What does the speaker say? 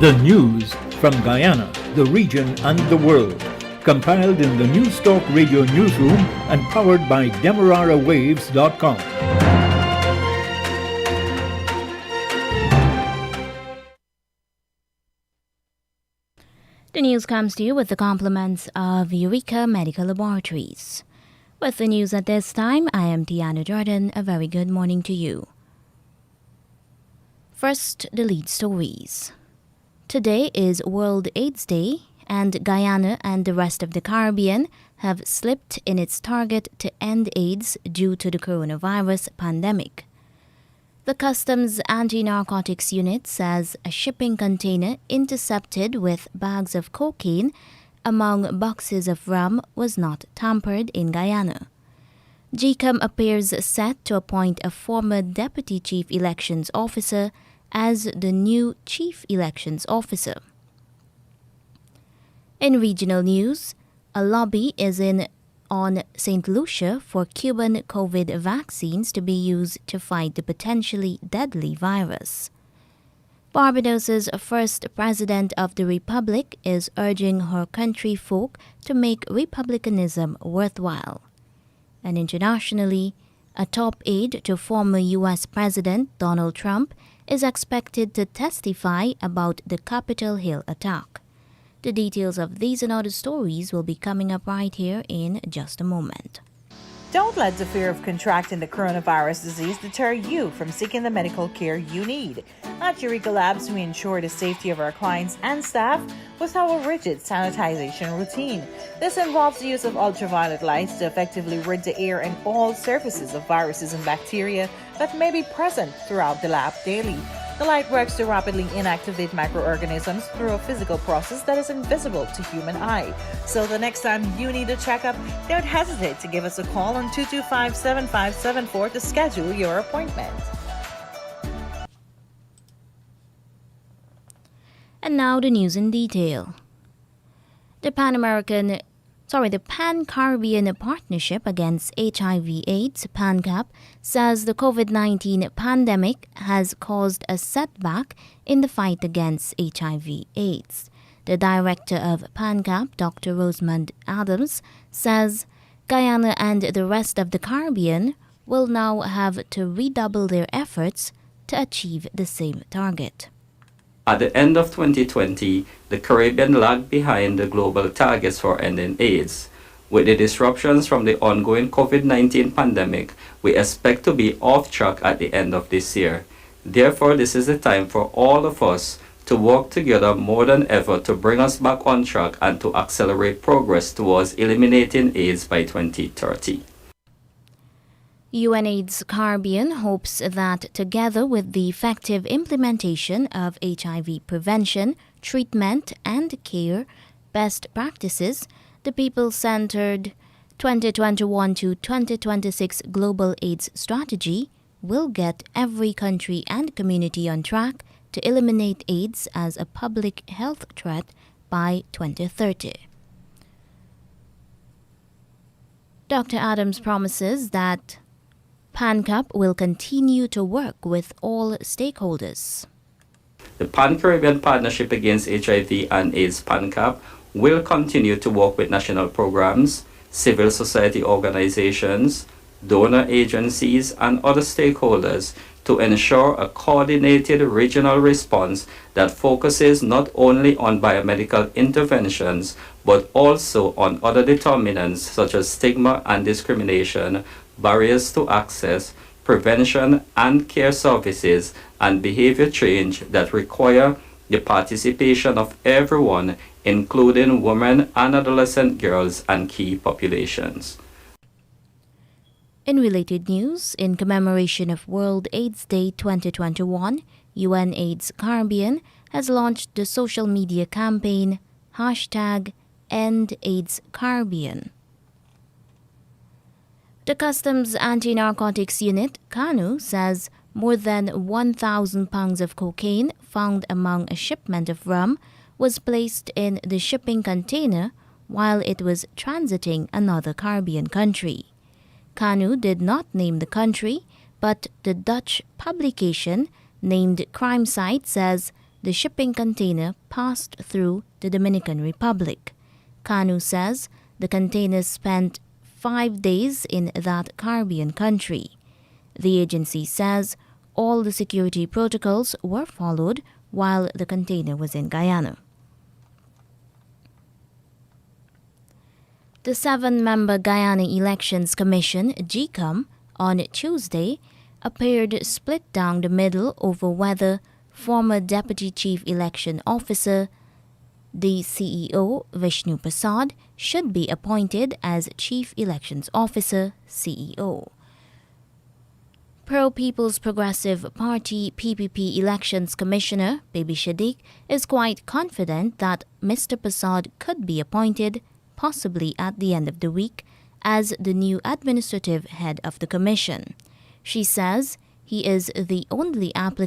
The news from Guyana, the region and the world. Compiled in the News Talk Radio newsroom and powered by DemeraraWaves.com. The news comes to you with the compliments of Eureka Medical Laboratories. With the news at this time, I am Tiana Jordan. A very good morning to you. First, the lead stories. Today is World AIDS Day, and Guyana and the rest of the Caribbean have slipped in its target to end AIDS due to the coronavirus pandemic. The Customs Anti-Narcotics Unit says a shipping container intercepted with bags of cocaine among boxes of rum was not tampered in Guyana. GCOM appears set to appoint a former Deputy Chief Elections Officer as the new Chief Elections Officer. In regional news, a lobby is on St. Lucia for Cuban COVID vaccines to be used to fight the potentially deadly virus. Barbados's first president of the republic is urging her country folk to make republicanism worthwhile. And internationally, a top aide to former U.S. President Donald Trump is expected to testify about the Capitol Hill attack. The details of these and other stories will be coming up right here in just a moment. Don't let the fear of contracting the coronavirus disease deter you from seeking the medical care you need. At Eureka Labs, we ensure the safety of our clients and staff with our rigid sanitization routine. This involves the use of ultraviolet lights to effectively rid the air and all surfaces of viruses and bacteria that may be present throughout the lab daily. The light works to rapidly inactivate microorganisms through a physical process that is invisible to human eye. So the next time you need a checkup, don't hesitate to give us a call on 225-7574 to schedule your appointment. And now the news in detail. The Pan-Caribbean Partnership Against HIV/AIDS, PANCAP, says the COVID-19 pandemic has caused a setback in the fight against HIV/AIDS. The director of PANCAP, Dr. Rosamond Adams, says Guyana and the rest of the Caribbean will now have to redouble their efforts to achieve the same target. At the end of 2020, the Caribbean lagged behind the global targets for ending AIDS. With the disruptions from the ongoing COVID-19 pandemic, we expect to be off track at the end of this year. Therefore, this is the time for all of us to work together more than ever to bring us back on track and to accelerate progress towards eliminating AIDS by 2030. UNAIDS Caribbean hopes that together with the effective implementation of HIV prevention, treatment, and care best practices, the people-centered 2021 to 2026 Global AIDS Strategy will get every country and community on track to eliminate AIDS as a public health threat by 2030. Dr. Adams promises that PANCAP will continue to work with all stakeholders. The Pan-Caribbean Partnership Against HIV and AIDS, PANCAP, will continue to work with national programs, civil society organizations, donor agencies, and other stakeholders to ensure a coordinated regional response that focuses not only on biomedical interventions, but also on other determinants such as stigma and discrimination, barriers to access, prevention and care services, and behavior change that require the participation of everyone, including women and adolescent girls and key populations. In related news, in commemoration of World AIDS Day 2021, UNAIDS Caribbean has launched the social media campaign #EndAIDSCaribbean. The Customs Anti-Narcotics Unit, CANU, says more than 1,000 pounds of cocaine found among a shipment of rum was placed in the shipping container while it was transiting another Caribbean country. CANU did not name the country, but the Dutch publication named Crime Site says the shipping container passed through the Dominican Republic. Kanu says the container spent 5 days in that Caribbean country. The agency says all the security protocols were followed while the container was in Guyana. The 7-member Guyana Elections Commission, GECOM, on Tuesday appeared split down the middle over whether former Deputy Chief Election Officer, the CEO Vishnu Prasad, should be appointed as Chief Elections Officer, CEO. Pro-People's Progressive Party PPP Elections Commissioner Baby Shadiq is quite confident that Mr. Prasad could be appointed, possibly at the end of the week, as the new administrative head of the commission. She says he is the only applicant